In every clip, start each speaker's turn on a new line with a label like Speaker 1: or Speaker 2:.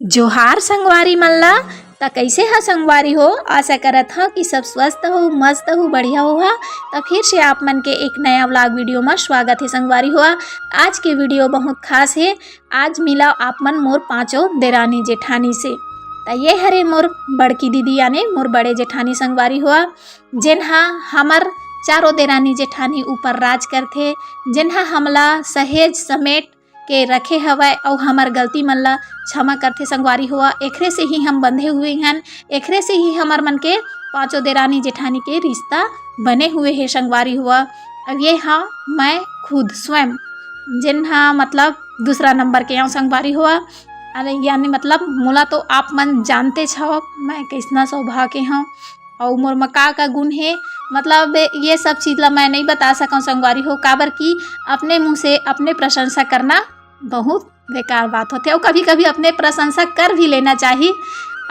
Speaker 1: जोहार संगवारी मन ला। त कैसे ह संगवारी हो? आशा करत ह कि सब स्वस्थ हो, मस्त हो, बढ़िया हो हा। तो फिर से आप मन के एक नया व्लॉग वीडियो में स्वागत है संगवारी हुआ। आज के वीडियो बहुत खास है। आज मिला आप मन मोर पांचों देरानी जेठानी से। त ये हरे मोर बड़की दीदी यानी मोर बड़े जेठानी संगवारी हुआ, जिन्हा हमर चारों देरानी जेठानी ऊपर राज करथे, जिन्हा हमला सहेज समेट के रखे हवय और हमर गलती मन ला क्षमा करथे संगवारी हुआ। एकरे से ही हम बंधे हुए हैं, एकरे से ही हमर मन के पांचों देरानी जेठानी के रिश्ता बने हुए हैं संगवारी हुआ। अब ये हाँ मैं खुद स्वयं जिन्हा मतलब दूसरा नंबर के यहाँ संगवारी हुआ। अरे यानी मतलब मोला तो आप मन जानते छो मैं कैसना स्वभाव के हूँ और मोर में का गुण है। मतलब ये सब चीज़ ला मैं नहीं बता सकूँ संगवारी हो, काबर की अपने मुँह से अपने प्रशंसा करना बहुत बेकार बात होते और कभी कभी अपने प्रशंसा कर भी लेना चाहिए।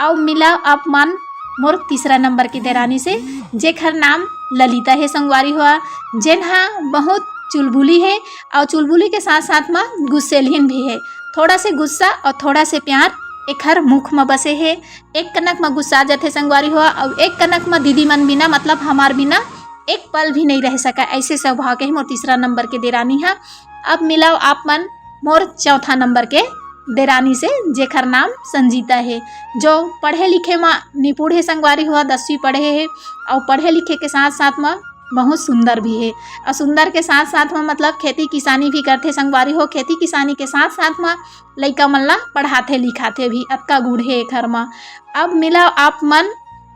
Speaker 1: और मिला आप मन मोर तीसरा नंबर की देरानी से, जेखर नाम ललिता है संगवारी हुआ, जिन्हा बहुत चुलबुली है और चुलबुली के साथ साथ में गुस्सेलिन भी है। थोड़ा से गुस्सा और थोड़ा से प्यार एक हर मुख में बसे है। एक कनक में गुस्सा जाते संगवारी हुआ और एक कनक में दीदी मन बिना मतलब हमार बिना एक पल भी नहीं रह सका, ऐसे स्वभाव के है मोर तीसरा नंबर के देरानी है। अब मिलाओ आप मन मोर चौथा नंबर के देरानी से, जेखर नाम संजीता है, जो पढ़े लिखे में निपुण है संगवारी हुआ, 10वीं पढ़े है और पढ़े लिखे के साथ साथ में बहुत सुंदर भी है। और सुंदर के साथ साथ में मतलब खेती किसानी भी करते संगवारी हो। खेती किसानी के साथ साथ में लइका मन ला पढ़ाते लिखाते भी, अतका गुण है घर में। अब मिला आप मन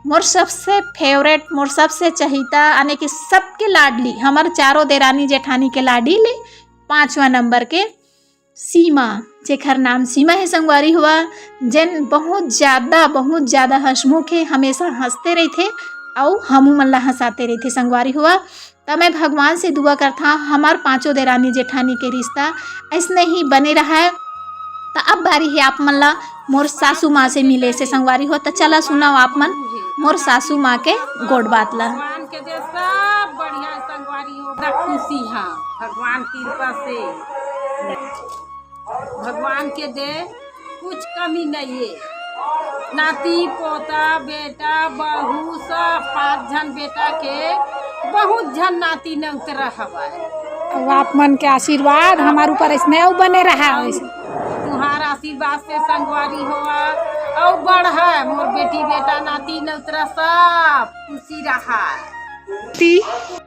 Speaker 1: मोर सबसे फेवरेट, मोर सबसे चहिता यानी कि सबके लाडली, हमार चारों देरानी जेठानी के लाडली 5वां नंबर के सीमा, जेखर नाम सीमा है संगवारी हुआ, जिन बहुत ज़्यादा हंसमुख है, हमेशा हंसते रहते और हमू मन ला हंसाते रहते संगवारी हुआ। तब मैं भगवान से दुआ करता हमार पांचों देरानी जेठानी के रिश्ता ऐसने ही बने रहा है। तो अब बारी है आप मन ला मोर सासू माँ से मिले से संगवारी हो। तो चला सुनाओ आप मन मोर सासू माँ के गोड़ बात ला।
Speaker 2: भगवान के दे सब बढ़िया संगवारी हो, खुशी हाँ भगवान की कृपा से, भगवान के दे कुछ कमी नहीं है। नाती पोता बेटा बहू सब 5 जन बेटा के बहुत जन नाती ने उतरा हवा है।
Speaker 3: और आप मन के आशीर्वाद हमारे ऊपर इसने बने रहा है।
Speaker 2: तुम्हारा आशीर्वाद से संगवारी हुआ और बड़ है मोर बेटी बेटा नाती ने उतरा सब खुशी रहा है।